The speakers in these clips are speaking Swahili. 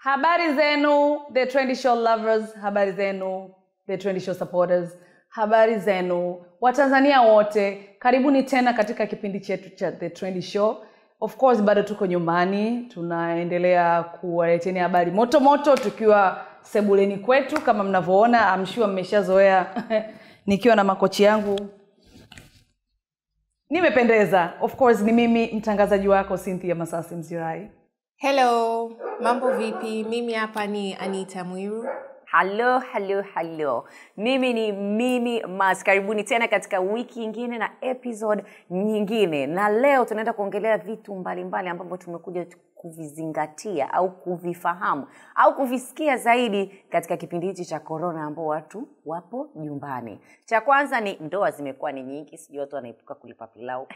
Habari zenu, the Trendy Show lovers, habari zenu, the Trendy Show supporters, habari zenu, Watanzania wote, karibuni tena katika kipindi chetu cha The Trendy Show. Of course, bado tuko nyumbani, tunaendelea kuwaleteni habari moto moto tukiwa sebuleni kwetu kama mnavyoona. I'm sure mmeshazoea nikiwa na makochi yangu. Nimependeza. Of course, ni mimi mtangazaji wako Cynthia Masasi Mzirai. Hello, mambo vipi? Mimi hapa ni Anita Mwiru. Hello. Mimi ni Mimi Mas. Karibuni tena katika wiki nyingine na episode nyingine. Na leo tunaenda kuongelea vitu mbalimbali ambavyo tumekuja kuvizingatia au kuvifahamu au kuvisikia zaidi katika kipindi hichi cha corona ambao watu wapo nyumbani. Cha kwanza ni ndoa zimekuwa ni nyingi, sijui watu wanaipuka kulipa pilau.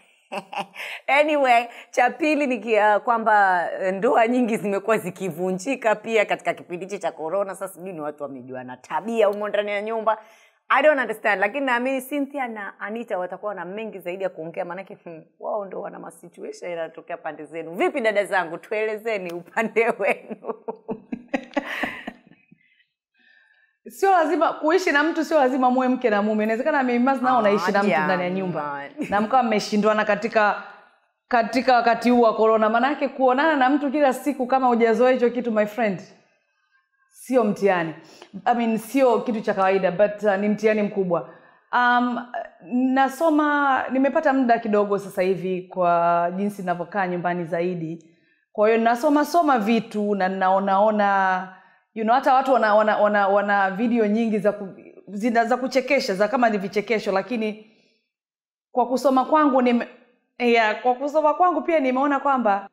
Anyway, cha pili ni kwamba ndoa nyingi zimekuwa zikivunjika pia katika kipindi hichi cha corona. Sasa sijui ni watu wamejuana tabia huko ndani ya nyumba. I don't understand. Lakini naamini Cynthia na Anita watakuwa na mengi zaidi ya kuongea, maana wao ndio wana situation inatokea pande zenu. Vipi dada zangu, tuelezeni upande wenu. Sio lazima kuishi na mtu, sio lazima muwe mke na mume. Inawezekana mimi Mas nao naishi na mtu ndani ya nyumba. Na mkawa mmeshindwana katika wakati huu wa corona. Maana yake kuonana na mtu kila siku kama hujazoea hicho kitu, my friend, sio mtihani. I mean, sio kitu cha kawaida, but ni mtihani mkubwa. Nimepata muda kidogo sasa hivi kwa jinsi ninavyokaa nyumbani zaidi. Kwa hiyo nasoma vitu na naona hata watu wana video nyingi za kuchekesha, za kama ni vichekesho, lakini kwa kusoma kwangu pia nimeona kwamba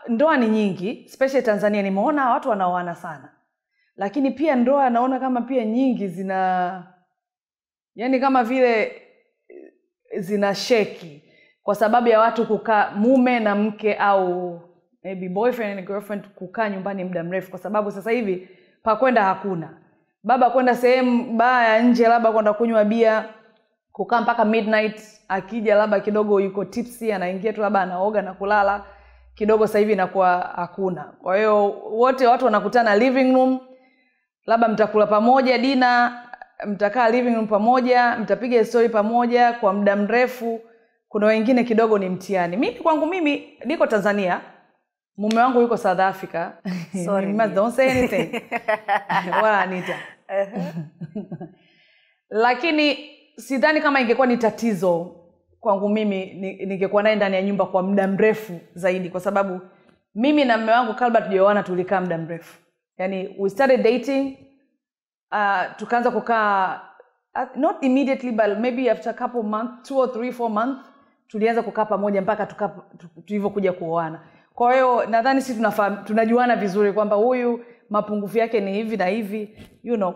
ndoa ni nyingi, especially Tanzania. Nimeona watu wanaoana sana. Lakini pia ndoa naona kama pia nyingi kama vile zina sheki kwa sababu ya watu kukaa, mume na mke au maybe boyfriend and girlfriend kukaa nyumbani muda mrefu, kwa sababu sasa hivi pa kwenda hakuna. Baba kwenda sehemu baya nje, labda kwenda kunywa bia, kukaa mpaka midnight, akija labda kidogo yuko tipsy, anaingia tu labda anaoga na kulala kidogo, sasa hivi inakuwa hakuna. Kwa hiyo watu wanakutana living room, labda mtakula pamoja dinner, mtakaa living room pamoja, mtapiga story pamoja kwa muda mrefu. Kuna wengine kidogo ni mtihani. Kwangu mimi niko Tanzania, mume wangu yuko South Africa. Sorry, don't say anything. Wala Anita. Lakini sidhani kama ingekuwa ni tatizo kwangu mimi ningekuwa naye ndani ya nyumba kwa muda mrefu zaidi, kwa sababu mimi na mume wangu kabla tujaoana tulikaa muda mrefu. Yani we started dating, tukaanza kukaa not immediately but maybe after a couple months, 2 or 3, 4 months tulianza kukaa pamoja mpaka tulivyokuja kuoana. Kwa hiyo nadhani sisi tunajuana vizuri kwamba huyu mapungufu yake ni hivi na hivi,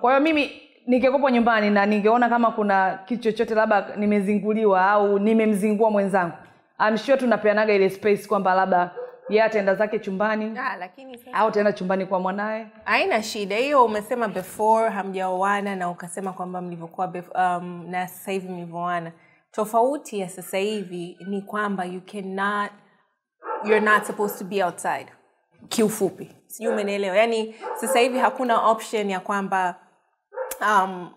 Kwa hiyo mimi ningekuwa nyumbani na ningeona kama kuna kitu chochote labda nimezinguliwa au nimemzingua mwenzangu, I'm sure tunapeanaga ile space kwamba labda yeye ataenda zake chumbani, lakini sasa au ataenda chumbani kwa mwanae. Haina shida hiyo. Umesema before hamjaoana na ukasema kwamba mlivyokuwa na sasa hivi mlivyoana. Tofauti ya sasa hivi ni kwamba you're not supposed to be outside. Kiufupi, sijui umenielewa. Yani sasa hivi hakuna option ya kwamba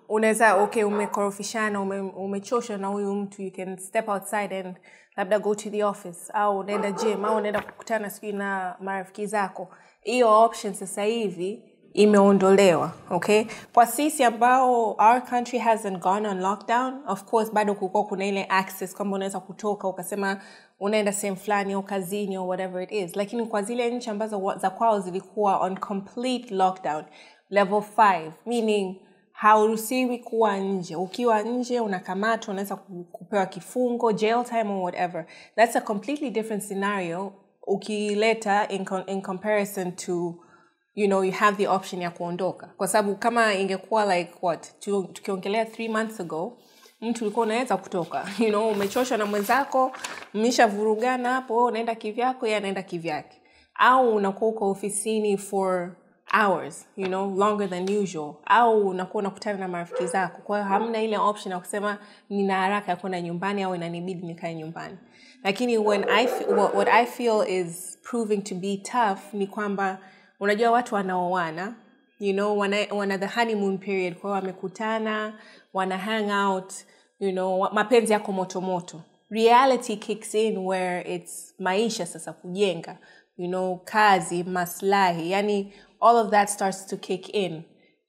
unaweza umekorofishana, umechosha na huyu mtu, you can step outside and labda go to the office au unaenda gym au unaenda kukutana sijui na marafiki zako. Hiyo option sasa hivi imeondolewa, okay? Kwa sisi ambao our country hasn't gone on lockdown, of course bado kuna ile access kama unaweza kutoka ukasema unaenda sehemu fulani au kazini au whatever it is. Lakini kwa zile nchi ambazo za kwao zilikuwa on complete lockdown, level 5, meaning hauruhusiwi kuwa nje. Ukiwa nje unakamatwa, unaweza kupewa kifungo, jail time or whatever. That's a completely different scenario ukileta in comparison to you have the option ya kuondoka. Kwa sababu kama ingekuwa like tukiongelea 3 months ago, mtu ulikuwa unaweza kutoka. Umechoshwa na mwenzako, mmeshavurugana hapo, unaenda kivyako, yeye anaenda kivyake. Au unakuwa uko ofisini for hours, longer than usual. Au unakuwa unakutana na marafiki zako. Kwa hiyo hamna ile option ya kusema nina haraka ya kwenda nyumbani au inanibidi nikae nyumbani. Lakini what I feel is proving to be tough ni kwamba unajua watu wanaoana, you know, wana the honeymoon period, kwa wamekutana, wana hang out, you know, mapenzi yako moto. Reality kicks in where it's maisha sasa kujenga, you know, kazi, maslahi, yani all of that starts to kick in.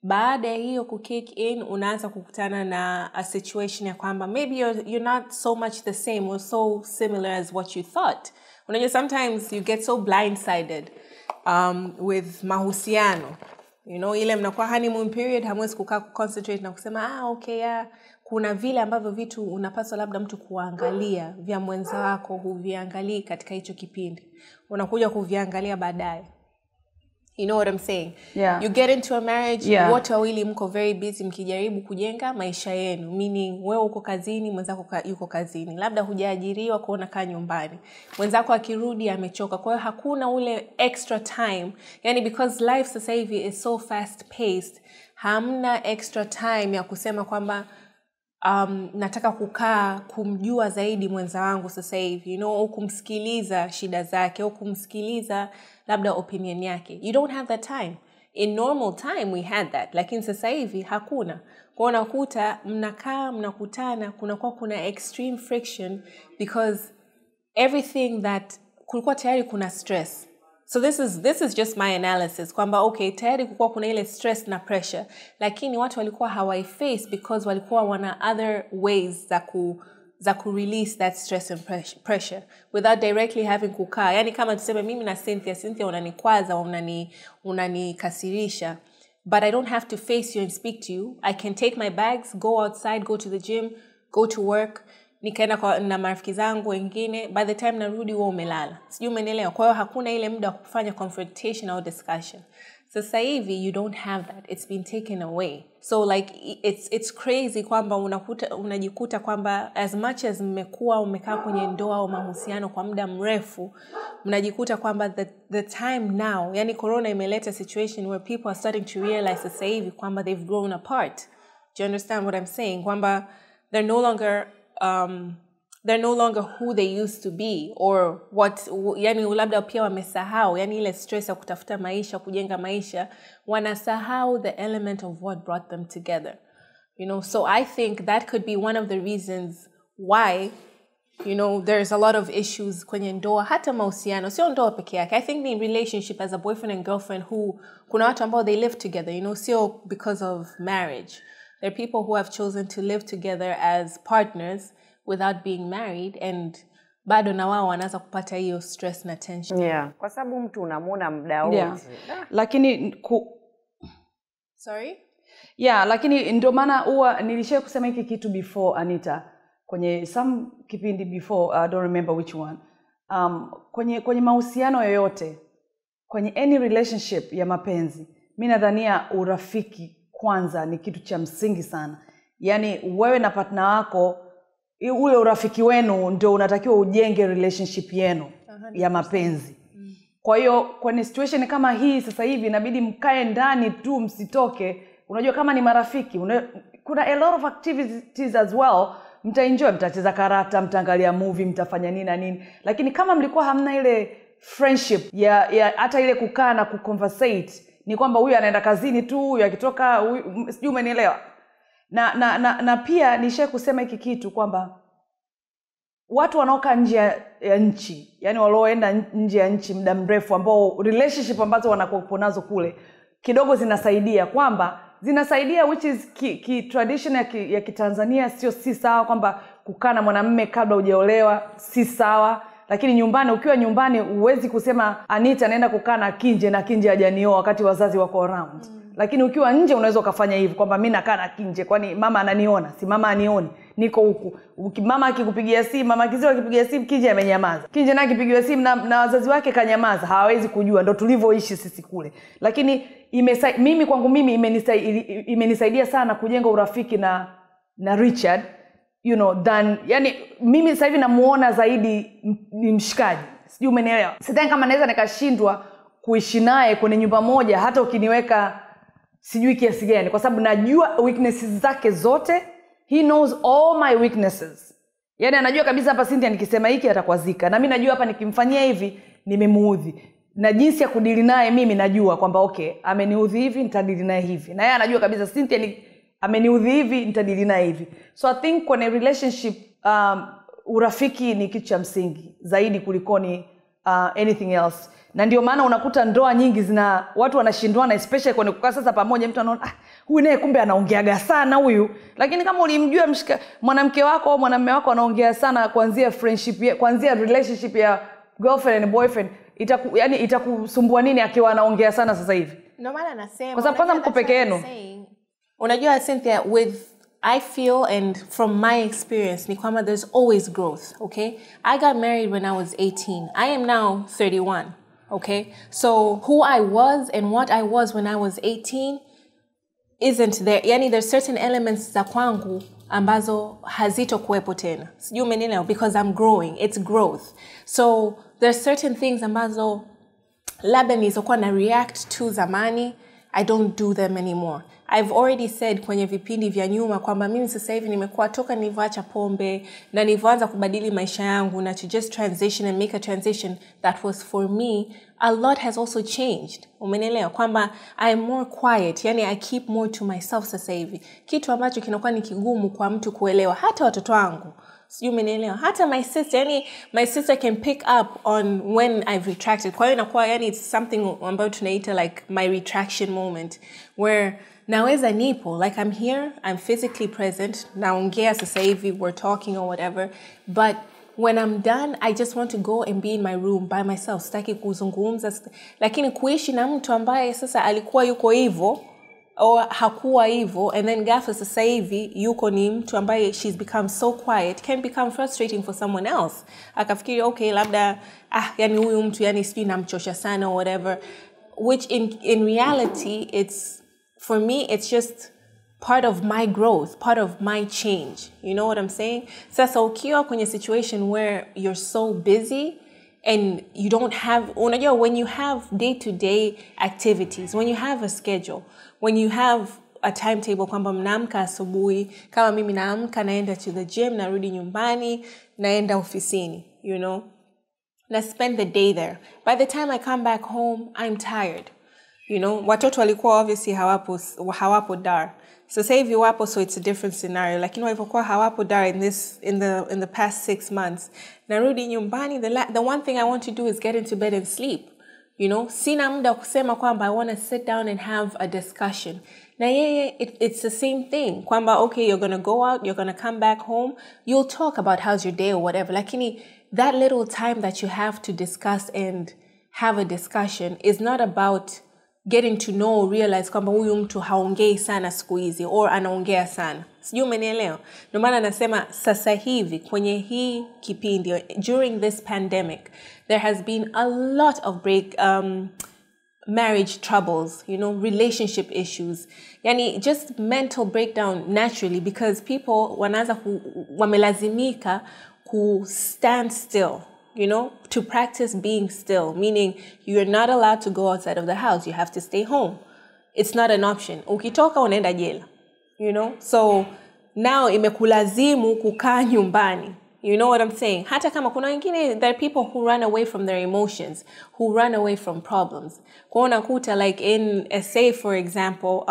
Baada ya hiyo kukick in, unaanza kukutana na a situation ya kwamba maybe you're not so much the same or so similar as what you thought. Unajua, sometimes you get so blindsided with mahusiano. You know, ile mnakuwa honeymoon period, hamwezi kukaa concentrate na kusema okay, yeah, kuna vile ambavyo vitu unapaswa labda mtu kuangalia vya mwenza wako, huviangalii katika hicho kipindi. Unakuja kuviangalia baadaye. You know what I'm saying? Yeah. You get into a marriage, wote wawili mko very busy mkijaribu kujenga maisha yenu. Meaning, wewe uko kazini, mwenzako yuko kazini. Labda hujaajiriwa kuona kaa nyumbani. Mwenzako akirudi amechoka. Kwa hiyo hakuna ule extra time. Yani because life sasa hivi is so fast paced, hamna extra time ya kusema kwamba nataka kukaa kumjua zaidi mwenza wangu sasa hivi, you know, au kumsikiliza shida zake, au kumsikiliza labda opinion yake. You don't have that time. In normal time we had that, lakini sasa hivi hakuna. Kwa unakuta mnakutana, kuna extreme friction because everything that kulikuwa tayari kuna stress. So this is just my analysis kwamba okay, tayari kulikuwa kuna ile stress na pressure, lakini watu walikuwa hawaiface because walikuwa wana other ways za ku release that stress and pressure without directly having kukaa. Yani kama tuseme mimi na Cynthia unanikwaza, unanikasirisha, but I don't have to face you and speak to you. I can take my bags, go outside, go to the gym, go to work, nikaenda na marafiki zangu wengine, by the time narudi wewe umelala. Sijui umenielewa? Kwa hiyo hakuna ile muda wa kufanya confrontation au discussion. Sasa hivi you don't have that. It's been taken away. So like it's crazy kwamba unajikuta kwamba as much as umekaa kwenye ndoa au mahusiano kwa muda mrefu, mnajikuta kwamba the time now, yani corona imeleta situation where people are starting to realize sasa hivi kwamba they've grown apart. Do you understand what I'm saying? Kwamba they're no longer who they used to be, or what, yani labda pia wamesahau, yani ile stress ya kutafuta maisha, kujenga maisha, wanasahau the element of what brought them together. You know, so I think that could be one of the reasons why, you know, there's a lot of issues kwenye ndoa, hata mahusiano, sio ndoa peke yake. I think the relationship as a boyfriend and girlfriend kuna watu ambao they live together, you know, sio because of marriage. There are people who have chosen to live together as partners without being married, and bado na wao wanaanza kupata hiyo stress na tension. Yeah. Kwa sababu mtu unamuona muda wote. Yeah. Lakini Sorry? Yeah, lakini ndio maana huwa nilisha kusema hiki kitu before, Anita, kwenye some kipindi before, I don't remember which one. Kwenye mahusiano yoyote, kwenye any relationship ya mapenzi, mimi nadhania urafiki kwanza ni kitu cha msingi sana. Yani wewe na partner wako, ule urafiki wenu ndio unatakiwa ujenge relationship yenu ya mapenzi. Kwa hiyo kwenye situation kama hii sasa hivi inabidi mkae ndani tu, msitoke. Unajua kama ni marafiki, kuna a lot of activities as well. Mtaenjoy, mtacheza karata, mtaangalia movie, mtafanya nini na nini. Lakini kama mlikuwa hamna ile friendship ya hata ile kukaa na kuconversate, ni kwamba huyu anaenda kazini tu, huyu akitoka, sijui umenielewa. Na pia nishe kusema hiki kitu kwamba watu wanaoka nje ya nchi, yani walioenda nje ya nchi muda mrefu, ambao relationship ambazo wanakuwa nazo kule kidogo zinasaidia, which is tradition ya Kitanzania si sawa, kwamba kukaa na mwanamume kabla hujaolewa si sawa. Lakini nyumbani, ukiwa nyumbani huwezi kusema Anita naenda kukaa na Kinje hajanioa wakati wazazi wako around. Lakini ukiwa nje unaweza kufanya hivyo, kwamba mimi nakaa na Kinje, kwani mama ananiona? Si mama anioni, niko huku. Mama akikupigia simu, mama Kizio akipigia simu, Kinje amenyamaza. Kinje naye akipigia simu na wazazi wake kanyamaza, hawawezi kujua. Ndio tulivyoishi sisi kule. Lakini mimi kwangu mimi imenisaidia sana kujenga urafiki na Richard, you know, yani mimi sasa hivi namuona zaidi ni mshikaji. Sijui umenielewa? Sidhani kama naweza nikashindwa kuishi naye kwenye nyumba moja hata ukiniweka sijui kiasi gani, kwa sababu najua weaknesses zake zote. He knows all my weaknesses. Yani anajua kabisa hapa Cynthia nikisema hiki atakwazika, na mimi najua hapa nikimfanyia hivi nimemuudhi. na jinsi ya kudili naye mimi najua kwamba okay, ameniudhi hivi nitadili naye hivi. Na yeye anajua kabisa Cynthia ni ameniudhi hivi nitadili naye hivi. So I think kwenye relationship urafiki ni kitu cha msingi zaidi kulikoni anything else. Na ndio maana unakuta ndoa nyingi zina watu wanashindwana, especially kwenye kukaa sasa pamoja. Mtu anaona huyu naye kumbe anaongeaga sana huyu, lakini kama ulimjua mwanamke wako au mwanamume wako anaongea sana kuanzia friendship, kuanzia relationship ya girlfriend and boyfriend, itakusumbua nini akiwa anaongea sana sasa hivi? Ndio maana nasema kwa sababu kwanza mko peke yenu. Unajua Cynthia, I feel, and from my experience, ni kwamba there's always growth, okay? I got married when I was 18. I am now 31, okay? So who I was and what I was when I was 18 isn't there. Yani there's certain elements za kwangu ambazo hazito kuwepo tena. Sijui umenielewa, because I'm growing. It's growth. So there's certain things ambazo labda nilizokuwa na react to zamani, I don't do them anymore. I've already said kwenye vipindi vya nyuma kwamba mimi sasa hivi nimekuwa toka nilivyoacha pombe na nilivyoanza kubadili maisha yangu na to just transition and make a transition that was for me, a lot has also changed. Umenielewa kwamba I am more quiet, yani I keep more to myself sasa hivi. Kitu ambacho kinakuwa ni kigumu kwa mtu kuelewa, hata watoto wangu. Sijui umenielewa. Hata my sister, yani my sister can pick up on when I've retracted. Kwa hiyo inakuwa yani it's something ambayo tunaita like my retraction moment where naweza nipo, like I'm here, I'm physically present, naongea sasa hivi, we're talking or whatever, but when I'm done, I just want to go and be in my room by myself. Sitaki kuzungumza, lakini kuishi na mtu ambaye sasa alikuwa yuko hivyo au hakuwa hivyo, and then ghafla sasa hivi yuko ni mtu ambaye she's become so quiet, can become frustrating for someone else. Akafikiri okay, labda yani huyu mtu yani sijui namchosha sana or whatever, which in reality for me it's just part of my growth, part of my change. You know what I'm saying? Sasa ukiwa kwenye situation where you're so busy and you don't have, unajua when you have day-to-day activities, when you have a schedule, when you have a timetable kwamba mnaamka asubuhi, kama mimi naamka naenda to the gym, narudi nyumbani, naenda ofisini, you know, na spend the day there. By the time I come back home, I'm tired. You know, watoto walikuwa obviously hawapo Dar. Sasa hivi wapo, so it's a different scenario. Lakini walikuwa hawapo Dar in the past 6 months. Narudi nyumbani, the one thing I want to do is get into bed and sleep. You know, sina muda kusema kwamba I want to sit down and have a discussion. Na it's the same thing. Kwamba okay, you're going to go out, you're going to come back home, you'll talk about how's your day or whatever. Lakini that little time that you have to discuss and have a discussion is not about getting to know, realize kwamba huyu mtu haongei sana siku hizi or anaongea sana. Sijui umenielewa. Ndio maana nasema sasa hivi kwenye hii kipindi, during this pandemic, there has been a lot of marriage troubles, you know, relationship issues. Yani just mental breakdown naturally because people wamelazimika ku stand still. You know, to practice being still, meaning you're not allowed to go outside of the house. You have to stay home. It's not an option. Ukitoka unaenda jela. You know? So now imekulazimu kukaa nyumbani. You know what I'm saying? Hata kama kuna wengine, there are people who run away from their emotions, who run away from problems. Kwa unakuta, like in SA, for example,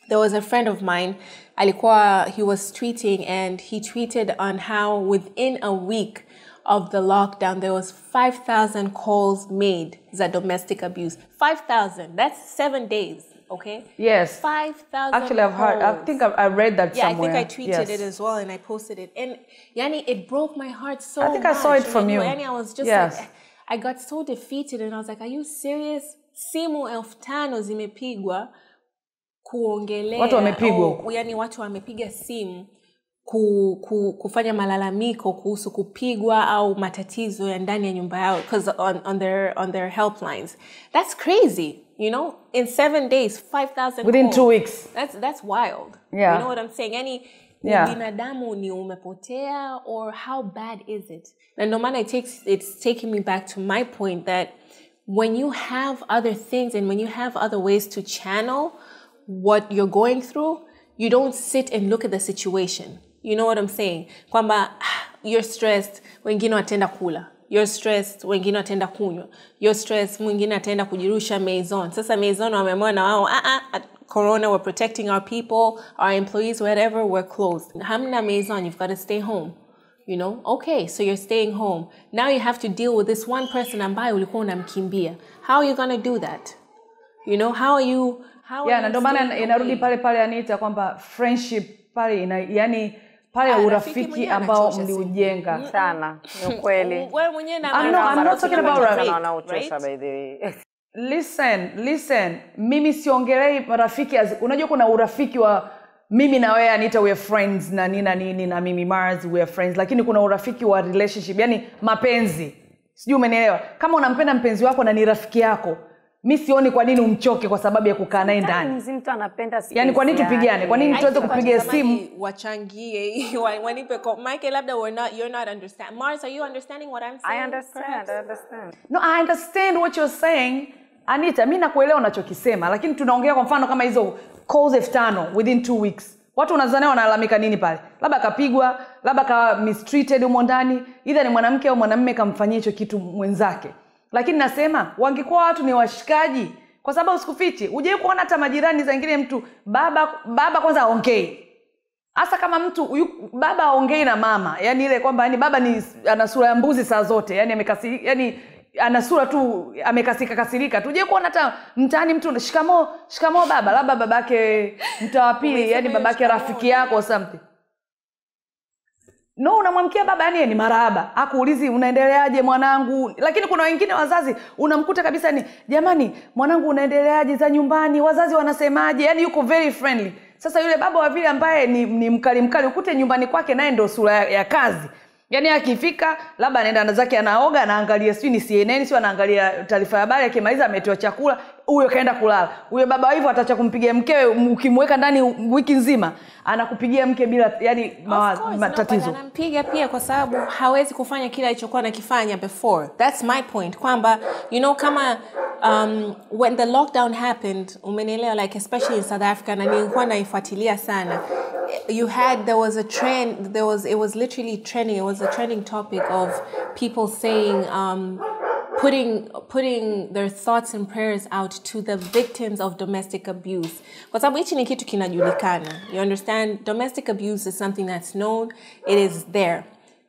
there was a friend of mine, he was tweeting and he tweeted on how within a week of the lockdown, there was 5,000 calls made za domestic abuse. 5,000. That's 7 days, okay? Yes. 5,000 Actually, I've heard. I think I read that somewhere. Yeah, I think I tweeted it as well and I posted it. And yani, it broke my heart so much. I think I saw it from you. Yani, I was just like, I got so defeated and I was like, are you serious? Simu 5,000 zimepigwa kuongelea. Watu wamepigwa. Yani watu wamepiga simu kufanya malalamiko kuhusu kupigwa au matatizo ya ndani ya nyumba yao because on their helplines. That's crazy, you know? In 7 days, 5,000 within calls. 2 weeks. That's wild. Yeah. You know what I'm saying? Yani binadamu ni umepotea or how bad is it? Na ndio maana it's taking me back to my point that when you have other things and when you have other ways to channel what you're going through, you don't sit and look at the situation. You know what I'm saying? Kwamba you're stressed, wengine watenda kula. You're stressed, wengine wataenda kunywa. You're stressed, mwingine ataenda kujirusha maison. Sasa maison wameamua na wao, Corona, we're protecting our people, our employees, whatever, we're closed. Hamna maison, you've got to stay home. You know, okay, so you're staying home. Now you have to deal with this one person ambaye ulikuwa unamkimbia. How are you going to do that? You know, how are you na ndio maana inarudi pale Anita kwamba friendship pale yani pale urafiki ambao mliujenga sana. Ni kweli. Wewe mwenyewe na I'm not talking about rafiki by the way. Listen, mimi siongelei marafiki unajua kuna urafiki wa mimi na wewe Anita we are friends na nini na mimi Mars we are friends, lakini kuna urafiki wa relationship, yani mapenzi. Sijui umenielewa? Kama unampenda mpenzi wako na ni rafiki yako, mimi sioni kwa nini umchoke kwa sababu ya kukaa naye ndani. Mtu anapenda space. Yani kwa nini tupigane? Kwa nini tuweze kupiga simu wachangie wanipe Michael labda you're not understand. Mars, are you understanding what I'm saying? I understand. No, I understand what you're saying. Anita, mimi nakuelewa unachokisema, lakini tunaongea kwa mfano kama hizo calls 5 within 2 weeks. Watu unazania wanalalamika nini pale? Labda kapigwa, labda ka mistreated humo ndani, either ni mwanamke au mwanamume kamfanyia hicho kitu mwenzake. Lakini nasema wangekuwa watu ni washikaji, kwa sababu usikufiche, uje kuona hata majirani zingine mtu baba kwanza aongei. Hasa kama mtu baba aongei na mama, yani ile kwamba yani baba ni ana sura ya mbuzi saa zote, yani amekasirika, yani ana sura tu amekasirika. Tuje kuona hata mtaani mtu shikamoo baba, labda babake mtawapili, yani babake rafiki yako or something. No, unamwamkia baba yani ni marahaba. Hakuulizi unaendeleaje mwanangu. Lakini kuna wengine wazazi unamkuta kabisa ni jamani mwanangu unaendeleaje za nyumbani, wazazi wanasemaje, yani yuko very friendly. Sasa yule baba wa vile ambaye ni mkali ukute nyumbani kwake naye ndio sura ya kazi. Yani akifika labda anaenda zake anaoga, anaangalia sio ni CNN, sio anaangalia taarifa ya habari, akimaliza ametoa chakula, huyo kaenda kulala. Huyo baba hivyo atacha kumpigia mkewe, ukimweka ndani wiki nzima anakupigia mke bila yani matatizo. No, anampiga pia kwa sababu hawezi kufanya kile alichokuwa anakifanya before. That's my point. Kwamba you know kama when the lockdown happened, umenielewa, like especially in South Africa, na nilikuwa naifuatilia sana. There was a trend, it was literally trending, it was a trending topic of people saying putting their thoughts and prayers out to the victims of domestic abuse. Kwa sababu hichi ni kitu kinajulikana. You understand? Domestic abuse is something that's known. It is there.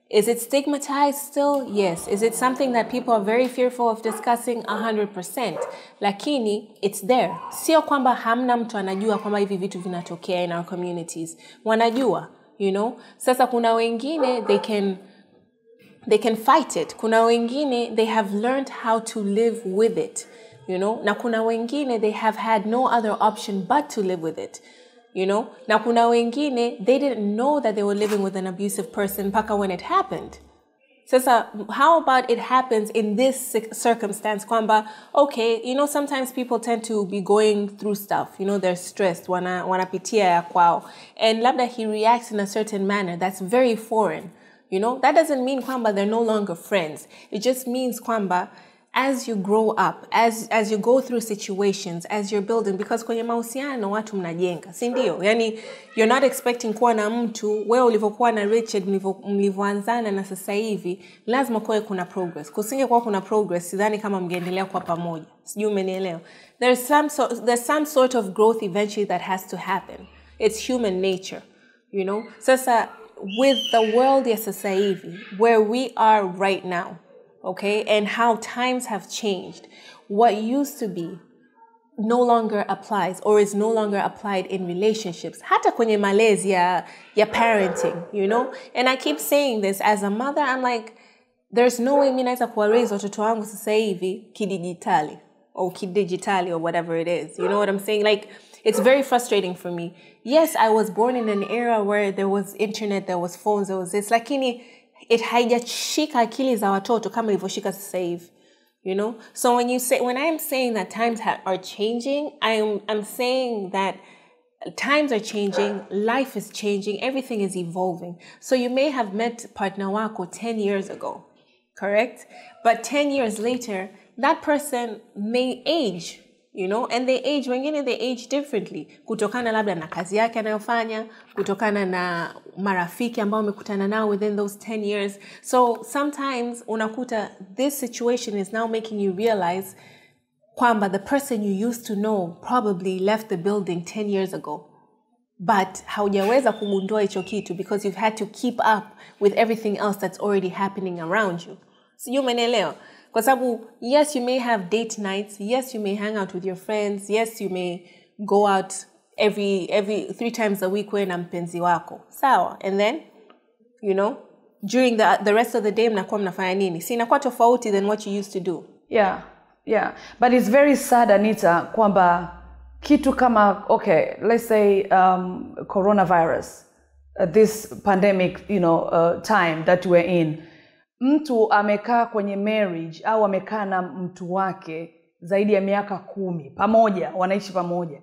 Is it stigmatized still? Yes. Is it something that people are very fearful of discussing? 100%. Lakini, it's there. Sio kwamba hamna mtu anajua kwamba hivi vitu vinatokea in our communities. Wanajua, you know? Sasa kuna wengine, they can fight it. Kuna wengine, they have learned how to live with it, you know? Na kuna wengine, they have had no other option but to live with it. You know, na kuna wengine, they didn't know that they were living with an abusive person mpaka when it happened. Sasa, how about it happens in this circumstance? Kwamba, okay, you know, sometimes people tend to be going through stuff. You know, they're stressed, wanapitia ya kwao. And labda he reacts in a certain manner that's very foreign. You know, that doesn't mean kwamba they're no longer friends. It just means kwamba as you grow up, as you go through situations, as you're building, because kwenye mahusiano watu mnajenga, si ndio? Yani, you're not expecting kuwa na mtu, wewe ulivyokuwa na Richard, mlivyoanzana na sasa hivi, lazima kuwe kuna progress. Kusinge kuwa kuna progress, sidhani kama mngeendelea kwa pamoja. Sijui umenielewa. There's some sort of growth eventually that has to happen. It's human nature, you know? Sasa, with the world ya sasa hivi, where we are right now, okay, and how times have changed, what used to be no longer applies or is no longer applied in relationships. Hata kwenye malezi ya parenting, you know? And I keep saying this as a mother, I'm like, there's no way mimi naweza kuwaraise watoto wangu sasa hivi kidijitali or whatever it is. You know what I'm saying? Like, it's very frustrating for me. Yes, I was born in an era where there was internet, there was phones, there was this. Lakini it haijashika akili za watoto kama ilivyoshika sasa hivi. You know? So when I'm saying that times are changing, I'm saying that times are changing, life is changing, everything is evolving. So you may have met partner wako 10 years ago, correct? But 10 years later, that person may age. you know, and they age, wengine they age differently. Kutokana labda na kazi yake anayofanya, kutokana na marafiki ambao amekutana nao within those 10 years. So sometimes unakuta this situation is now making you realize kwamba the person you used to know probably left the building 10 years ago. But haujaweza kugundua hicho kitu because you've had to keep up with everything else that's already happening around you. Sijui umeelewa? Kwa sababu, yes, you may have date nights. Yes, you may hang out with your friends. Yes, you may go out every 3 times a week wewe na mpenzi wako. Sawa. And then, you know, during the rest of the day mnakuwa mnafanya nini? Si inakuwa tofauti than what you used to do. Yeah. But it's very sad, Anita, kwamba kitu kama, okay, let's say coronavirus, this pandemic, you know, time that we're in. Mtu amekaa kwenye marriage au amekaa na mtu wake zaidi ya miaka 10 pamoja, wanaishi pamoja.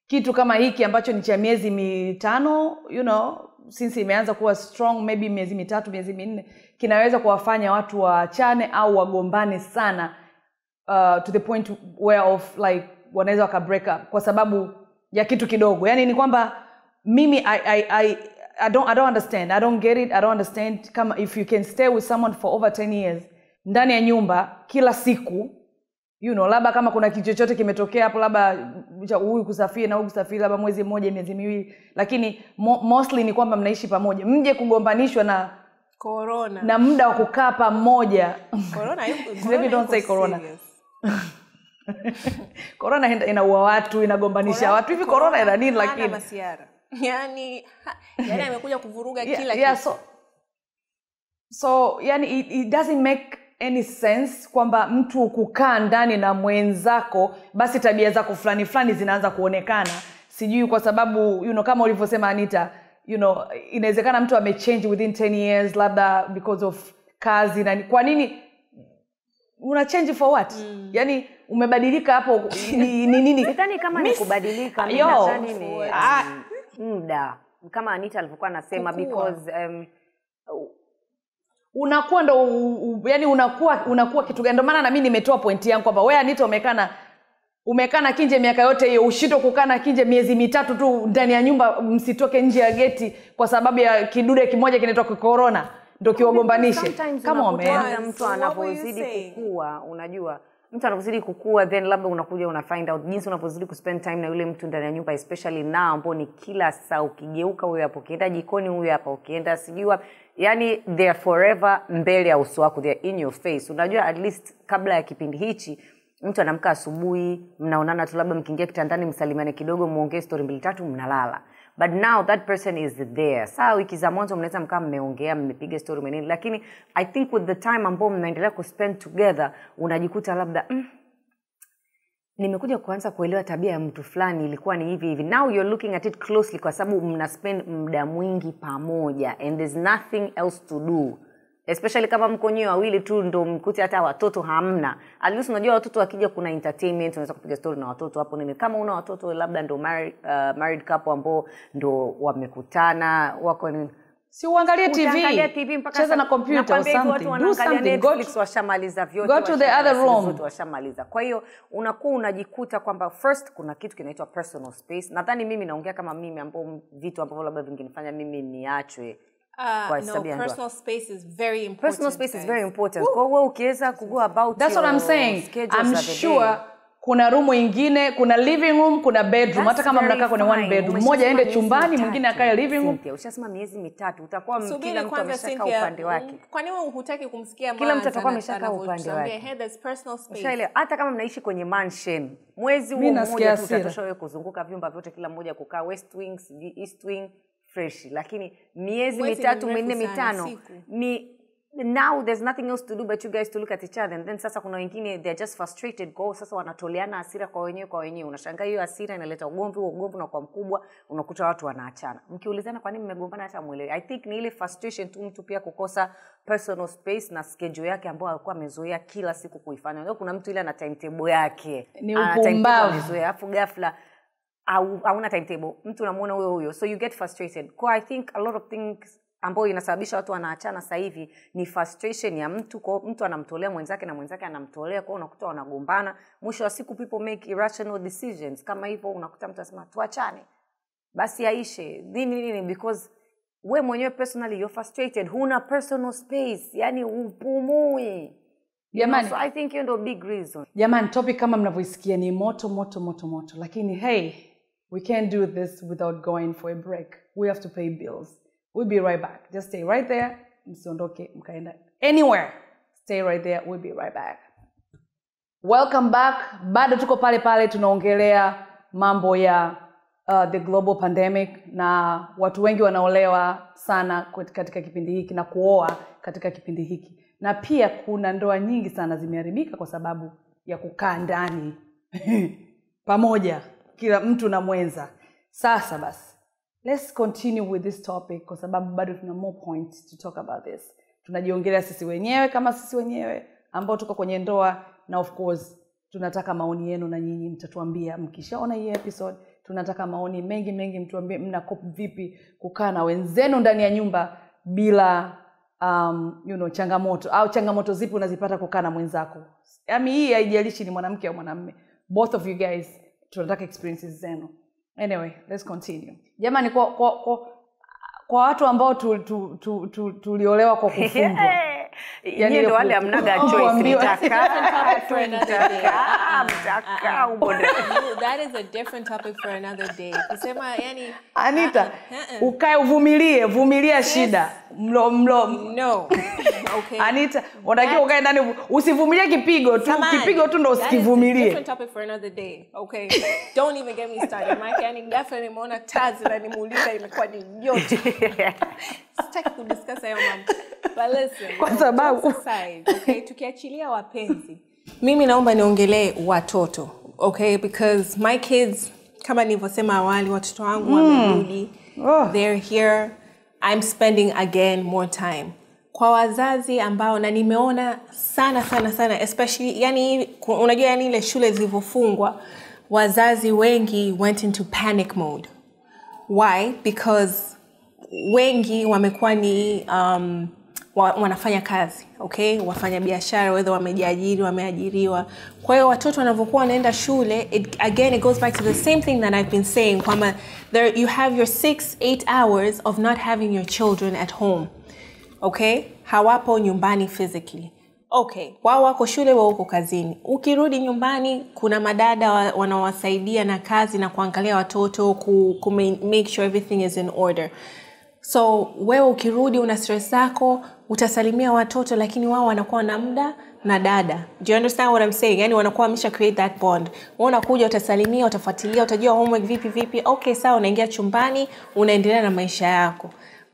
Kitu kama hiki ambacho ni cha miezi 5, you know, since imeanza kuwa strong, maybe miezi 3, miezi 4, kinaweza kuwafanya watu waachane au wagombane sana, to the point where of like wanaweza waka break up kwa sababu ya kitu kidogo. Yani ni kwamba mimi I don't understand. I don't get it. I don't understand kama if you can stay with someone for over 10 years ndani ya nyumba kila siku, you know, labda kama kuna kitu chochote kimetokea hapo, labda huyu kusafiri na huyu kusafiri labda mwezi mmoja, miezi miwili, lakini mostly ni kwamba mnaishi pamoja. Mje kugombanishwa na corona na muda wa kukaa pamoja. Corona Let me don't say corona. Corona inaua watu, inagombanisha watu. Hivi corona ina nini lakini? Yani amekuja kuvuruga kila kitu. So yani it doesn't make any sense kwamba mtu kukaa ndani na mwenzako basi tabia zako fulani zinaanza kuonekana. Sijui kwa sababu, you know, kama ulivyosema Anita, you know, inawezekana mtu amechange within 10 years labda because of kazi na kwa nini una change for what? Yani umebadilika hapo ni nini? Sidhani kama ni kubadilika, mimi nadhani ni muda. Kama Anita alivyokuwa anasema because unakuwa ndo yani unakuwa kitu gani? Ndio maana na mimi nimetoa point yangu kwamba wewe Anita umekana kinje miaka yote hiyo, ushito kukana kinje miezi 3 tu ndani ya nyumba, msitoke nje ya geti kwa sababu ya kidude kimoja kinaitwa corona ndio kiwagombanishe. Kama mtu anapozidi kukua, unajua mtu anapozidi kukua then labda unakuja una find out jinsi unapozidi kuspend time na yule mtu ndani ya nyumba, especially now ambao ni kila saa ukigeuka huyo hapo, ukienda jikoni huyo hapa, ukienda sijui yani they are forever mbele ya uso wako, they are in your face. Unajua at least kabla ya kipindi hichi mtu anamka asubuhi, mnaonana tu labda mkiingia kitandani msalimane kidogo, muongee story 2-3 mnalala. But now that person is there. Saa wiki za mwanzo mnaweza mkaa mmeongea, mmepiga story menini, lakini I think with the time ambao mnaendelea kuspend together unajikuta labda nimekuja kuanza kuelewa tabia ya mtu fulani ilikuwa ni hivi. Now you're looking at it closely kwa sababu mna spend muda mwingi pamoja and there's nothing else to do. Especially kama mko nyote wawili tu ndo mkute hata watoto hamna. At least unajua watoto wakija kuna entertainment, unaweza kupiga story na watoto hapo nini. Kama una watoto labda ndo married couple ambao ndo wamekutana, wako nini. Si uangalie TV mpaka cheza na computer or something. Do something. Netflix washamaliza vyote. Go to the other room. Washamaliza. Kwa hiyo unakuwa unajikuta kwamba first kuna kitu kinaitwa personal space. Nadhani mimi naongea kama mimi ambao vitu ambavyo labda vinginifanya mimi niachwe. No, personal space is very important. Personal space is very important. Kwa hiyo ukiweza kugo about that's what I'm saying. I'm sure kuna room nyingine, kuna living room, kuna bedroom. Hata kama mnakaa kwenye one bedroom, mmoja aende chumbani, mwingine akae living room. Ushasema miezi 3, utakuwa kila mtu ameshaka upande wake. Kwa nini hutaki kumsikia kila mtu atakuwa ameshaka upande wake? There's personal space. Hata kama mnaishi kwenye mansion, mwezi huo mmoja tutatosha wewe kuzunguka vyumba vyote, kila mmoja kukaa west wing, east wing fresh, lakini miezi 3, 4, 5 now there's nothing else to do but you guys to look at each other. And then sasa kuna wengine they're just frustrated, sasa wanatoleana hasira kwa wenyewe. Unashangaa hiyo hasira inaleta ugomvi na kwa mkubwa unakuta watu wanaachana. Mkiulizana kwa nini mmegombana hata muelewe. I think ni ile frustration tu, mtu pia kukosa personal space na schedule yake ambayo alikuwa amezoea kila siku kuifanya. Unajua kuna mtu ile ana timetable yake. Ni upumbavu. Amezoea afu ghafla hauna timetable, mtu unamuona huyo. So you get frustrated. I think a lot of things ambayo inasababisha watu wanaachana sasa hivi ni frustration ya mtu, kwa mtu anamtolea mwenzake na mwenzake anamtolea, kwa unakuta wanagombana, mwisho wa siku people make irrational decisions kama hivyo, unakuta mtu anasema tuachane basi aishe nini because we mwenyewe personally you're frustrated, huna personal space, yani upumui. Jamani, so I think you know big reason. Jamani, topic kama mnavyoisikia ni moto, lakini hey, we can't do this without going for a break. We have to pay bills. We'll be right back. Just stay right there. Msiondoke mkaenda anywhere. Stay right there. We'll be right back. Welcome back. Bado tuko pale tunaongelea mambo ya the global pandemic, na watu wengi wanaolewa sana katika kipindi hiki na kuoa katika kipindi hiki. Na pia kuna ndoa nyingi sana zimeharibika kwa sababu ya kukaa ndani pamoja kila mtu na mwenza. Sasa basi, let's continue with this topic kwa sababu bado tuna more points to talk about this. Tunajiongelea sisi wenyewe kama sisi wenyewe ambao tuko kwenye ndoa, na of course tunataka maoni yenu na nyinyi mtatuambia mkishaona hii episode. Tunataka maoni mengi mtuambie mnakopa vipi kukaa na wenzenu ndani ya nyumba bila changamoto, au changamoto zipi unazipata kukaa na mwenzako. Yaani hii haijalishi ni mwanamke au mwanamume. Both of you guys tunataka experiences zenu. Anyway, let's continue. Jamani, kwa watu ambao tuliolewa kwa kufungwa. Yani ndio wale amnaga choice, that is a different topic for another day. Kusema yani Anita, ukae vumilia shida. No. Okay. Anita, unatakiwa ukae ndani, usivumilie kipigo tu. Kipigo tu ndo usikivumilie. Different topic for another day. Okay. Don't even get me started. Mike, yani ghafla nimeona tazi na nimuuliza imekuwa ni yote. Sitaki kudiscuss hayo mambo. But listen, kwa sababu okay, tukiachilia wapenzi, mimi naomba niongelee watoto, okay, because my kids, kama nilivyosema awali, watoto wangu wamerudi. They're here. I'm spending again more time. Kwa wazazi ambao, na nimeona sana especially, yani unajua yani ile shule zilizofungwa, wazazi wengi went into panic mode. Why? Because wengi wamekuwa ni wanafanya kazi, okay, wafanya biashara, whether wamejiajiri, wameajiriwa. Kwa hiyo watoto wanavyokuwa wanaenda shule, it goes back to the same thing that I've been saying, kwamba there you have your 6-8 hours of not having your children at home, okay, hawapo nyumbani physically. Okay, wao wako shule, wao wako kazini. Ukirudi nyumbani, kuna madada wanawasaidia na kazi na kuangalia watoto, make sure everything is in order. So wewe ukirudi una stress zako, utasalimia watoto, lakini wao wanakuwa na muda na dada. Do you understand what I'm saying? Yani wanakuwa wamesha create that bond. Wewe unakuja, utasalimia, utafuatilia, utajua homework vipi. Okay, sawa, unaingia chumbani, unaendelea na maisha yako.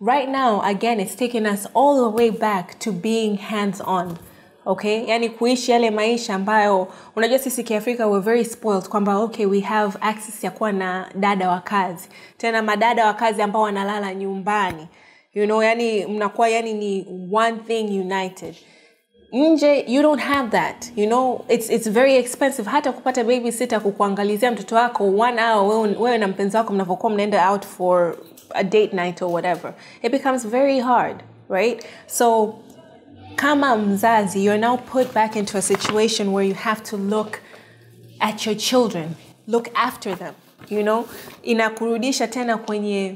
Right now, again, it's taking us all the way back to being hands-on. Okay, yani kuishi yale maisha ambayo unajua sisi Kiafrika we're very spoiled, kwamba okay, we have access ya kuwa na dada wa kazi, tena madada wa kazi ambao wanalala nyumbani, you know, yani mnakuwa yani ni one thing united. Nje you don't have that, you know, it's very expensive hata kupata babysitter kukuangalizia mtoto wako 1 hour wewe na mpenzi wako mnapokuwa mnaenda out for a date night or whatever. It becomes very hard, right? So kama mzazi, you're now put back into a situation where you have to look at your children, look after them, you know. Inakurudisha tena kwenye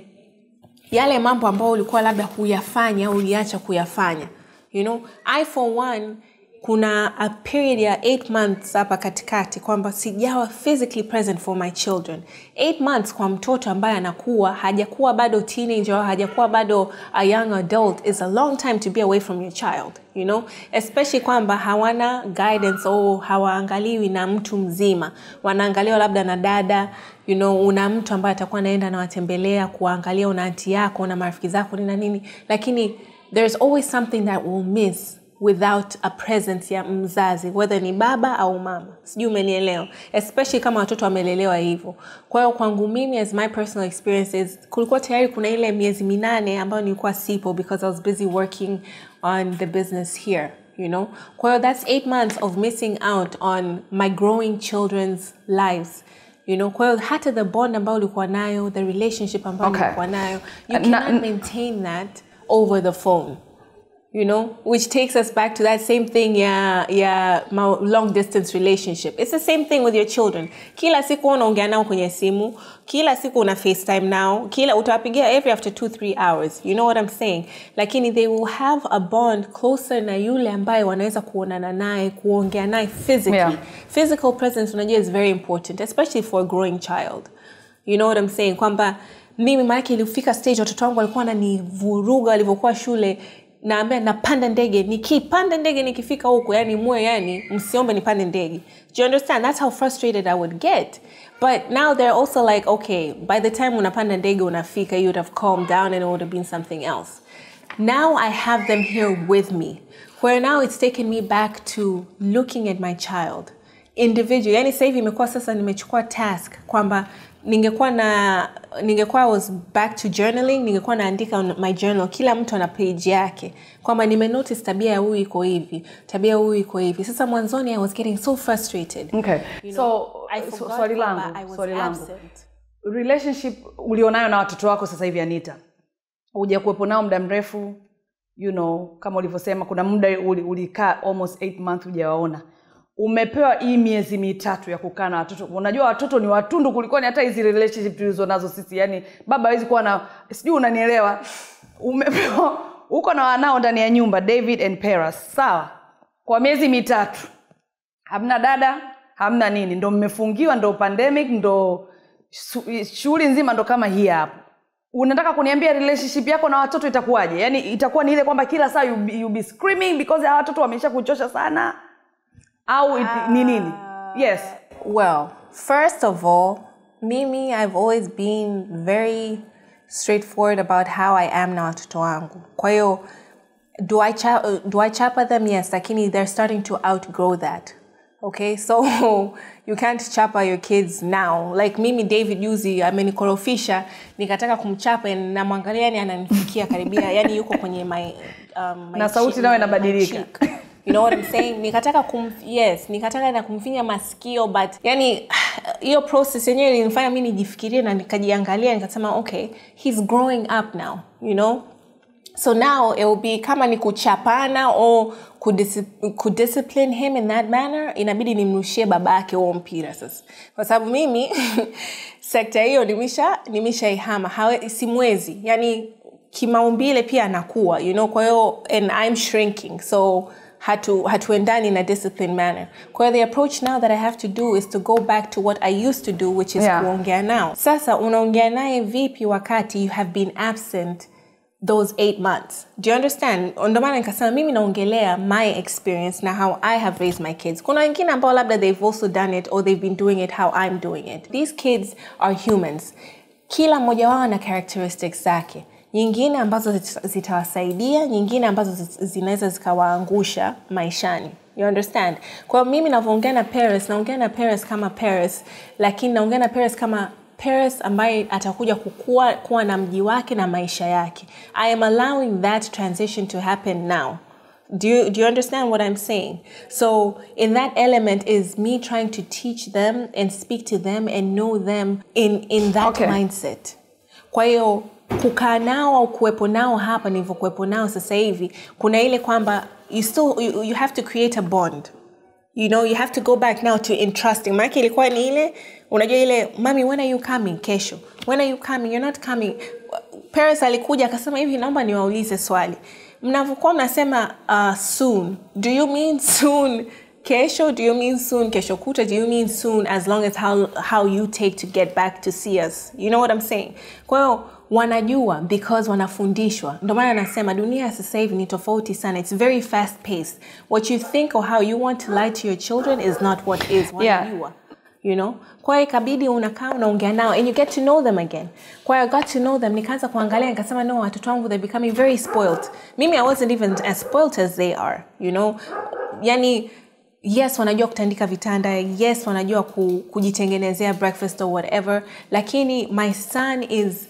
yale mambo ambayo ulikuwa labda huyafanya au uliacha kuyafanya, you know. I for one, kuna a period ya 8 months hapa katikati kwamba sijawa physically present for my children. 8 months kwa mtoto ambaye anakuwa, hajakuwa bado teenager, hajakuwa bado a young adult, is a long time to be away from your child, you know. Especially kwamba hawana guidance au hawaangaliwi na mtu mzima. Wanaangaliwa labda na dada, you know, una mtu ambaye atakuwa anaenda na watembelea, kuangalia una aunti yako na marafiki zako na nini. Lakini there's always something that will miss without a presence ya mzazi, whether ni baba au mama. Sijui umenielewa, especially kama watoto wamelelewa hivyo. Kwa hiyo kwangu mimi, as my personal experiences, kulikuwa tayari kuna ile miezi 8 ambayo nilikuwa sipo because I was busy working on the business here, you know. Kwa hiyo that's 8 months of missing out on my growing children's lives, you know. Kwa hiyo hata the bond ambayo ulikuwa nayo, the relationship ambayo ulikuwa nayo, you cannot maintain that over the phone. You know, which takes us back to that same thing, long distance relationship. It's the same thing with your children. Kila siku unaongea nao kwenye simu, kila siku una FaceTime nao, kila utawapigia every after 2-3 hours. You know what I'm saying? Lakini they will have a bond closer na yule ambaye wanaweza kuonana naye, kuongea naye physically. Yeah. Physical presence unajua is very important, especially for a growing child. You know what I'm saying? Kwamba mimi maana ilifika stage watoto wangu walikuwa wananivuruga walivyokuwa shule. Naambia napanda ndege, nikipanda ndege nikifika huko yani msiombe nipande ndege. Do you understand? That's how frustrated I would get. But now they're also like, okay, by the time unapanda ndege unafika, you would have calmed down and it would have been something else. Now I have them here with me, where now it's taken me back to looking at my child individually. Yani sasa hivi imekuwa sasa nimechukua task kwamba ningekuwa I was back to journaling, ningekuwa naandika on my journal, kila mtu ana page yake. Kwamba nimenotice tabia ya huyu iko hivi, tabia huyu iko hivi. Sasa mwanzoni I was getting so frustrated. Okay. Swali langu. Relationship ulionayo na watoto wako sasa hivi Anita. Hujakuwepo nao muda mrefu, you know, kama ulivyosema kuna muda ulikaa almost 8 months hujawaona. Umepewa hii miezi mitatu ya kukaa na watoto. Unajua watoto ni watundu kuliko ni hata hizi relationship tulizo nazo sisi. Yani baba hawezi kuwa na, sijui unanielewa. Umepewa uko na wanao ndani ya nyumba, David and Paris. Sawa. Kwa miezi mitatu. Hamna dada, hamna nini. Ndo mmefungiwa, ndo pandemic, ndo shughuli nzima ndo kama hii hapo. Unataka kuniambia relationship yako na watoto itakuwaje? Yani itakuwa ni ile kwamba kila saa you be screaming because watoto wamesha kuchosha sana. Au ni nini? Yes. Well, first of all, mimi, I've always been very straightforward about how I am na watoto wangu. Kwa hiyo, do I chapa them? Yes, lakini they're starting to outgrow that. Okay, so you can't chapa your kids now. Like mimi David Yuzi amenikorofisha, nikataka kumchapa na mwangalia yani ananifikia karibia, yani yuko kwenye my na sauti nayo inabadilika. You know what I'm saying? Nikataka na kumfinya masikio, but yani hiyo process yenyewe ilinifanya mimi nijifikirie na nikajiangalia nikasema okay, he's growing up now, you know? So now it will be kama ni kuchapana or kudiscipline him in that manner, inabidi nimrushie babake huo mpira sasa. Kwa sababu mimi sekta hiyo nimeshaihama, simwezi. Yani kimaumbile pia anakuwa, you know, kwa hiyo and I'm shrinking. So hatuendani na discipline manner. Kwa hiyo the approach now that I have to do is to go back to what I used to do, which is kuongea nao. Sasa unaongea naye vipi wakati you have been absent those 8 months? Do you understand? Ndio maana nikasema mimi naongelea my experience na how I have raised my kids. Kuna wengine ambao labda they've also done it or they've been doing it how I'm doing it. These kids are humans. Kila mmoja wao na characteristics zake. Nyingine ambazo zitawasaidia, nyingine ambazo zinaweza zikawaangusha maishani. You understand? Kwa mimi naongea na Paris kama Paris, lakini naongea na Paris kama Paris ambaye atakuja kuwa na mji wake na maisha yake. I am allowing that transition to happen now. Do you understand what I'm saying? So in that element is me trying to teach them and speak to them and know them in that mindset. Kwa hiyo kukaa nao au kuwepo nao hapa nilivyokuwepo nao sasa hivi, kuna ile kwamba you have to create a bond. You know, you have to go back now to entrusting. Maana ilikuwa ni ile, unajua ile, mami, when are you coming kesho? When are you coming? You're not coming. Paris alikuja akasema hivi, naomba niwaulize swali. Mnavyokuwa mnasema soon, do you mean soon kesho? Do you mean soon kesho kuta? Do you mean soon as long as how you take to get back to see us? You know what I'm saying? Kwa hiyo wanajua because wanafundishwa. Ndio maana nasema dunia sasa hivi ni tofauti sana. It's very fast paced. What you think or how you want to lie to your children is not what is wanajua. You know? Kwa hiyo ikabidi unakaa unaongea nao and you get to know them again. Kwa hiyo I got to know them, nikaanza kuangalia nikasema no, watoto wangu they're becoming very spoiled. Mimi I wasn't even as spoiled as they are, you know? Yani yes, wanajua kutandika vitanda, yes, wanajua kujitengenezea breakfast or whatever, lakini my son is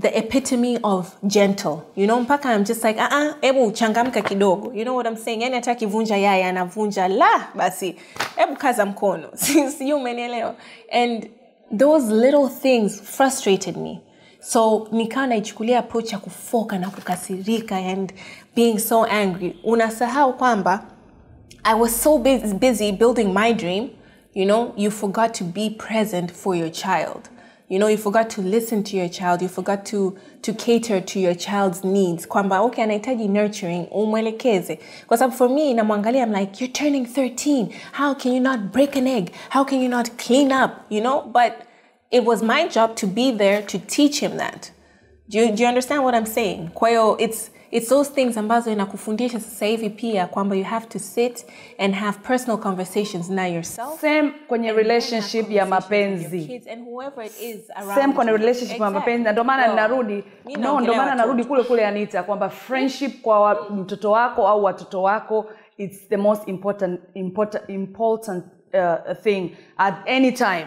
the epitome of gentle. You know, mpaka I'm just like, ebu changamka kidogo. You know what I'm saying? Yani hata kivunja yaya anavunja la basi. Ebu kaza mkono. Sijui umenielewa. And those little things frustrated me. So nikawa naichukulia approach ya kufoka na kukasirika and being so angry. Unasahau kwamba I was so busy building my dream, you know, you forgot to be present for your child. You know, you forgot to listen to your child. You forgot to cater to your child's needs. Kwamba, okay, anahitaji nurturing, umwelekeze. Kwa sababu for me, namwangalia, I'm like, you're turning 13. How can you not break an egg? How can you not clean up? You know, but it was my job to be there to teach him that. Do you understand what I'm saying? Kwa hiyo, it's those things ambazo inakufundisha sasa hivi pia kwamba you have to sit and have personal conversations na yourself. Same kwenye relationship ya mapenzi. And whoever it is around. Same kwenye relationship ya mapenzi. Na ndio maana narudi kule Anita kwamba friendship kwa mtoto wako au watoto wako, it's the most important thing at any time.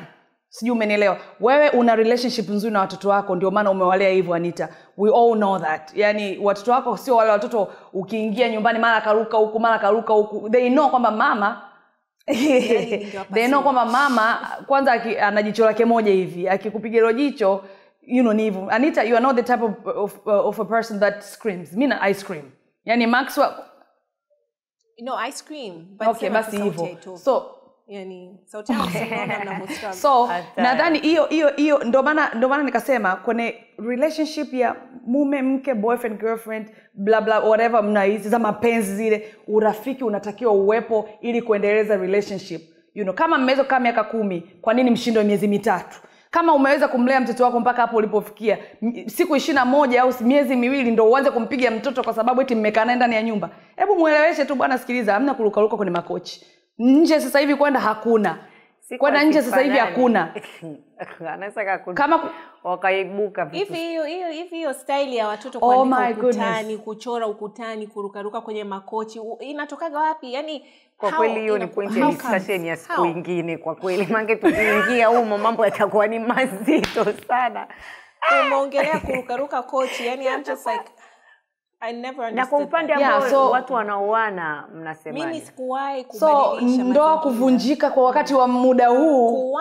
Sijui umenielewa. Wewe una relationship nzuri na watoto wako, ndio maana umewalea hivyo Anita. We all know that. Yani watoto wako sio wale watoto ukiingia nyumbani mara karuka huku. They know kwamba mama they know kwamba mama kwanza ana jicho lake moja hivi. Akikupiga hilo jicho, you know ni hivyo. Anita, you are not the type of a person that screams. Mimi I scream. Yani Maxwell I scream, but okay, basi hivyo. So nadhani hiyo ndo maana nikasema kwenye relationship ya mume mke, boyfriend girlfriend, bla bla whatever, mnaizi za mapenzi zile, urafiki unatakiwa uwepo ili kuendeleza relationship. You know, kama mmeweza kama miaka 10, kwa nini mshindo miezi 3? Kama umeweza kumlea mtoto wako mpaka hapo ulipofikia, siku 21 au miezi 2 ndio uanze kumpiga mtoto kwa sababu eti mmekaa naye ndani ya nyumba. Hebu mueleweshe tu bwana, sikiliza, hamna kurukaruka kwenye makochi. Nje sasa hivi kwenda hakuna. Kwenda nje sasa hivi hakuna. Anaweza kama wakaibuka vitu. Hiyo style ya watoto kuandika ukutani, kuchora ukutani, kurukaruka kwenye makochi, inatokaga wapi? Yani kwa kweli hiyo ni point ya discussion ya siku nyingine kwa kweli. Mange tukiingia huko mambo yatakuwa ni mazito sana. Umeongelea kurukaruka kochi, yani I'm just like I never understood. Na kwa upande ambao watu wanaoana mnasemaje? Mimi sikuwahi kubadilisha. So ndoa kuvunjika kwa wakati wa muda huu.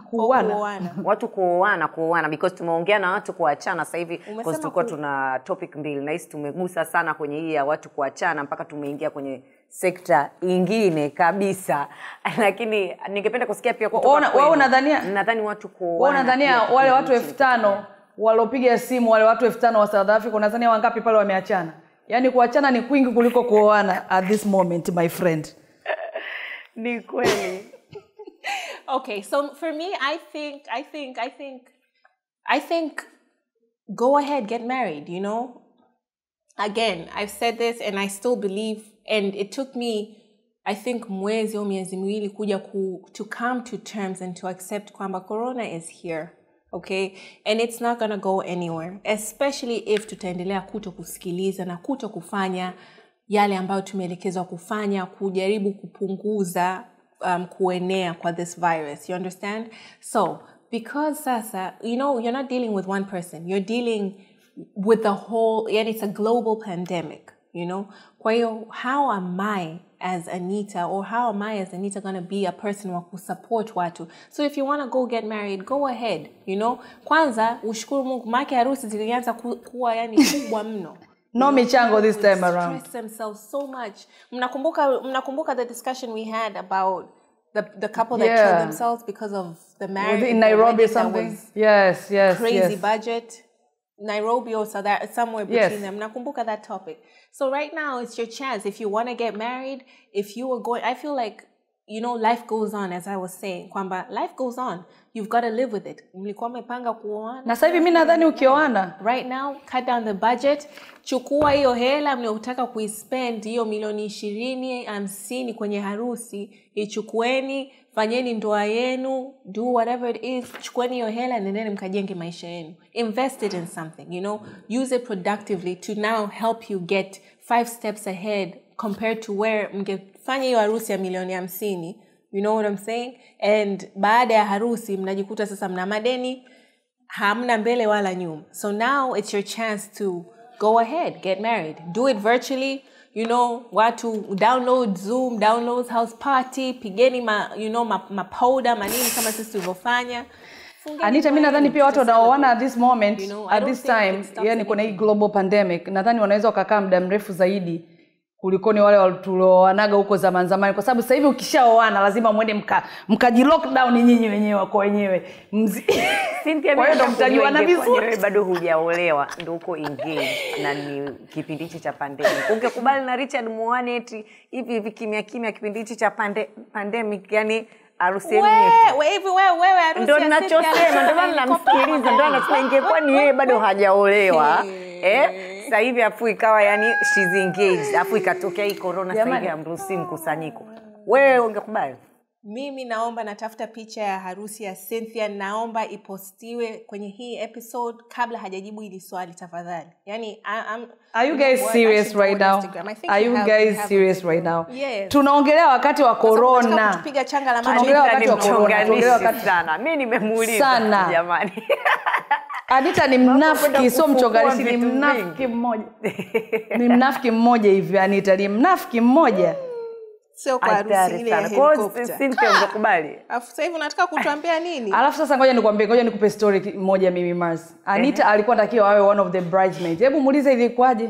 Kuoana. Watu kuoana because tumeongea na watu kuachana sasa hivi because tulikuwa tuna topic mbili na hisi tumegusa sana kwenye hii ya watu kuachana mpaka tumeingia kwenye sekta nyingine kabisa. Lakini ningependa kusikia pia kutoka kwenu. Wewe nadhani watu kuoana. Unadhania wale watu 5000 walopiga simu, wale watu 5000 wa South Africa, unadhania wangapi pale wameachana? Yani kuachana ni kwingi kuliko kuoana at this moment, my friend. Ni kweli. Okay, so for me, I think go ahead, get married, you know? Again, I've said this and I still believe, and it took me, I think, mwezi au miezi miwili kuja to come to terms and to accept kwamba corona is here. Okay, and it's not gonna go anywhere, especially if tutaendelea kutokusikiliza na kutokufanya yale ambayo tumeelekezwa kufanya kujaribu kupunguza kuenea kwa this virus. You understand? So because sasa, you know, you're not dealing with one person, you're dealing with the whole, and it's a global pandemic, you know. Kwa hiyo, how am I as Anita, or how am I as Anita going to be a person wa kusupport watu? So if you want to go get married, go ahead, you know. Kwanza, ushukuru Mungu, maki harusi zilianza kuwa yani kubwa mno. No michango this time around. Stress themselves so much. Mnakumbuka the discussion we had about the couple that killed themselves because of the marriage in Nairobi or something. Yes. Crazy budget. Nairobi or somewhere between them. Nakumbuka that topic. So right now, it's your chance. If you want to get married, if you are going, I feel like, you know, life goes on, as I was saying. Kwamba, life goes on. You've got to live with it. Mlikuwa mmepanga kuoana. Na sasa hivi mimi nadhani ukioana. Right now, cut down the budget. Chukua hiyo hela mliotaka kuispend, hiyo milioni 20, 50 kwenye harusi. Ichukueni, fanyeni ndoa yenu, do whatever it is. Chukueni hiyo hela, nendeni mkajenge maisha yenu. Invest it in something, you know. Use it productively to now help you get 5 steps ahead compared to where mngefanya hiyo harusi ya milioni 50. You know what I'm saying? And baada ya harusi mnajikuta sasa mna madeni, hamna mbele wala nyuma. So now it's your chance to go ahead, get married. Do it virtually. You know, watu download Zoom, download house party, pigeni ma powder, manini kama sisi tulivyofanya. Anita, mimi nadhani pia watu wanaoana at this moment, at this time, yani kuna hii global pandemic, nadhani wanaweza wakakaa muda mrefu zaidi kuliko ni wale tulioanaga huko zamani, kwa sababu sasa hivi ukishaoana lazima muende mkaji lockdown nyinyi wenyewe kwa wenyewe. Cynthia, kwa hiyo ndo mtajuana vizuri. Wewe bado hujaolewa, ndo uko engaged na ni kipindi hichi cha pandemic. Ungekubali na Richard muone eti hivi kimya kipindi hichi cha pandemic, yani harusi yenu wewe harusi ndio ninachosema, ndio maana namsikiliza, ndio anasema ingekuwa ni yeye bado hajaolewa sasa hivi afu ikawa yani she's engaged, afu ikatokea hii corona sasa hivi amruhusi mkusanyiko, wewe ungekubali? Mimi naomba natafuta picha ya harusi ya Cynthia, naomba ipostiwe kwenye hii episode kabla hajajibu hili swali tafadhali. Yani are you guys serious right now? Are you guys serious right now? Yes. Tunaongelea wakati wa corona. Tupiga changa la tunaongelea wakati wa corona. Tunaongelea wakati sana. Mimi nimemuuliza jamani. Anita ni mnafiki, sio mchonganishi, ni mnafiki mmoja. Ni mnafiki mmoja hivi Anita, ni mnafiki mmoja. Sio kwa harusi ile ya helicopter. Cynthia ungekubali? Alafu sasa hivi unataka kutuambia nini? Alafu sasa ngoja nikupe story moja mimi Mars. Anita alikuwa anatakiwa awe one of the bridesmaids. Hebu muulize ilikuwaje?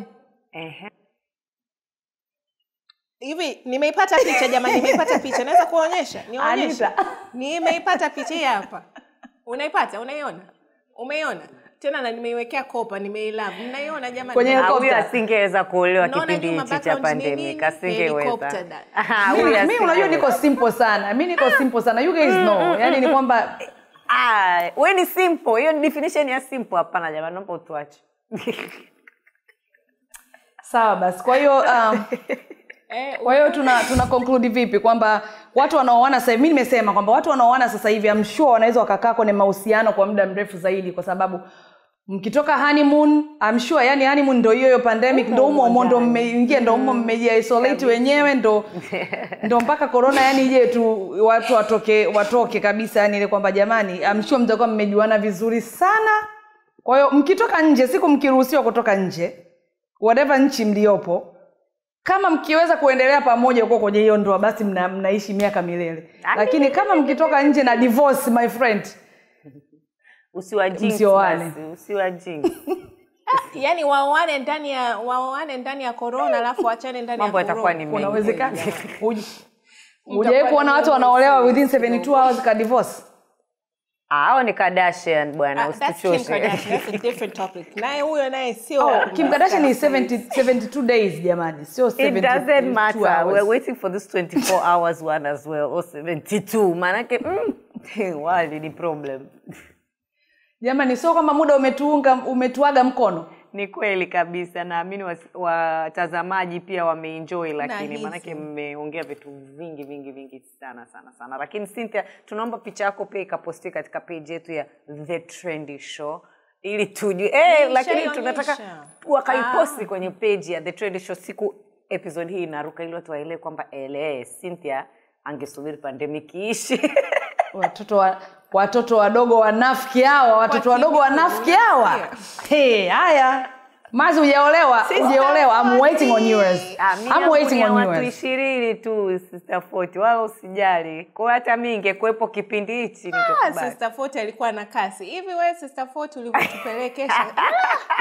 Hivi nimeipata picha jamani, nimeipata picha. Naweza kuonyesha? Nionyeshe. Nimeipata picha hii hapa. Unaipata? Unaiona? Umeiona? Tena na nimeiwekea kopa, nimeilove. Mnaiona jamani? Kwenye helicopter asingeweza kuolewa kipindi hichi cha pandemic, asingeweza. Mimi unajua niko simple sana. Mimi niko simple sana. You guys know. Yaani ni kwamba wewe ni simple. Hiyo ni definition ya simple. Hapana jamani, naomba utuache. Sawa basi. Kwa hiyo tuna conclude vipi kwamba watu wanaoana sasa hivi, mimi nimesema kwamba watu wanaoana sasa hivi I'm sure wanaweza wakakaa kwenye mahusiano kwa muda mrefu zaidi, kwa sababu mkitoka honeymoon I'm sure yani honeymoon ndio hiyo pandemic ndio ndo mmeingia, ndio mmeisolate wenyewe, ndio mpaka corona yani ije tu watu watoke kabisa, yani ile kwamba jamani I'm sure mtakuwa mmejuana vizuri sana. Kwa hiyo mkitoka nje, siku mkiruhusiwa kutoka nje whatever nchi mliopo, kama mkiweza kuendelea pamoja huko kwenye hiyo ndoa, basi mnaishi miaka milele. Lakini kama mkitoka nje na divorce, my friend, usiwajinx. Yani waoane ndani ya corona alafu waachane ndani ya corona. Mambo yatakuwa ni mengi. Unawezekana? Uje kuona watu wanaolewa within 72 hours ka divorce. Hao ni Kardashian bwana, usichoshe. That's a different topic. Naye huyo naye sio Kim Kardashian is 72 days jamani, sio 72. It doesn't matter. We're waiting for this 24 hours one as well, or 72. Manake wali ni problem. Jamani, sio kama muda umetuaga mkono. Ni kweli kabisa, naamini watazamaji pia wameenjoy, lakini manake mmeongea vitu vingi sana. Lakini Cynthia, tunaomba picha yako pia ikaposti katika page yetu ya The Trendy Show ili tujue lakini tunataka wakaiposti kwenye page ya The Trendy Show siku episode hii inaruka, ili watu waelewe kwamba Cynthia angesubiri pandemic iishi. Watoto wadogo wanafiki hawa, haya. Mazi hujaolewa, I'm waiting on yours. I'm waiting on yours. Watu 20 tu Sister Forty, wao usijali. Kwa hata mimi ingekuepo kipindi hichi ningekubali. Sister Forty alikuwa na kasi. Hivi wewe Sister Forty ulivyotupelekesha.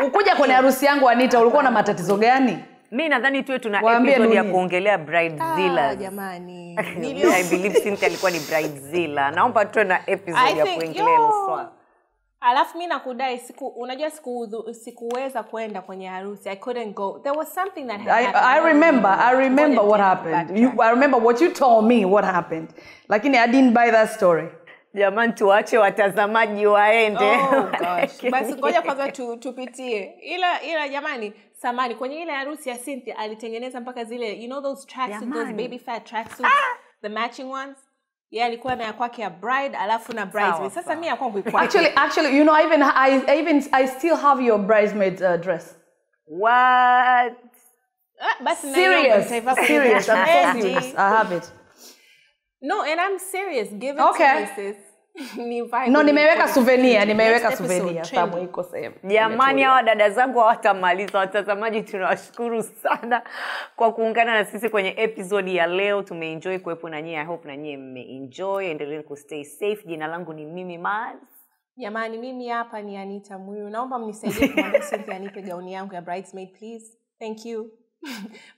Ukuja kwenye harusi yangu Anita, ulikuwa na matatizo gani? Mimi nadhani tuwe tuna episode ya kuongelea bridezilla. Jamani. I believe Cynthia alikuwa ni bridezilla. Naomba tuwe na episode ya kuongelea swala. Alafu mimi nakudai unajua sikuweza kwenda kwenye harusi. I couldn't go. There was something that happened. I remember what happened. I remember what you told me what happened. Lakini I didn't buy that story. Jamani, tuache watazamaji waende. Oh gosh. Basi ngoja kwanza tupitie. Ila jamani, samani kwenye ile harusi ya Cynthia alitengeneza mpaka zile those tracksuits, those baby fat tracksuits, the matching ones. Yeah, alikuwa na kwake ya bride alafu na bridesmaid. Sasa mimi kwangu iko actually I still have your bridesmaid dress. What? Basi serious. I'm serious. I have it. No, and I'm serious. Give it to me, sis. Nimeweka souvenir sababu iko sehemu. Jamani, hawa dada zangu hawatamaliza. Watazamaji, tunawashukuru sana kwa kuungana na sisi kwenye episode ya leo. Tumeenjoy kuwepo na nyie. I hope na nyie mmeenjoy. Endelee ku stay safe. Jina langu ni Mimi Maz. Jamani, mimi hapa ni Anita Muhimu. Naomba mnisaidie kumwambia Cynthia anipe gauni yangu ya bridesmaid, please. Thank you.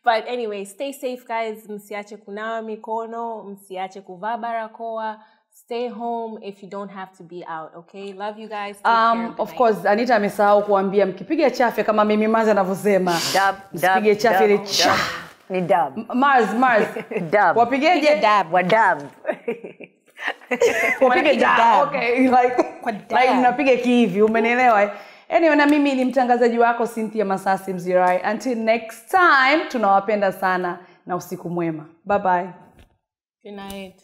But anyway, stay safe guys. Msiache kunawa mikono, msiache kuvaa barakoa. Stay home if you don't have to be out, okay? Love you guys. Take care. Of course, Anita amesahau kuambia mkipiga chafya kama mimi Mazi anavyosema. Msipige chafya ile cha. Ni dab. Mars. Dab. Wapigeje? Dab. Wadab. Wapige dab. Okay, like mnapiga kihivi, umenielewa? Anyway, na mimi ni mtangazaji wako Cynthia Masasi Mzirai. Until next time, tunawapenda sana na usiku mwema. Bye bye. Good night.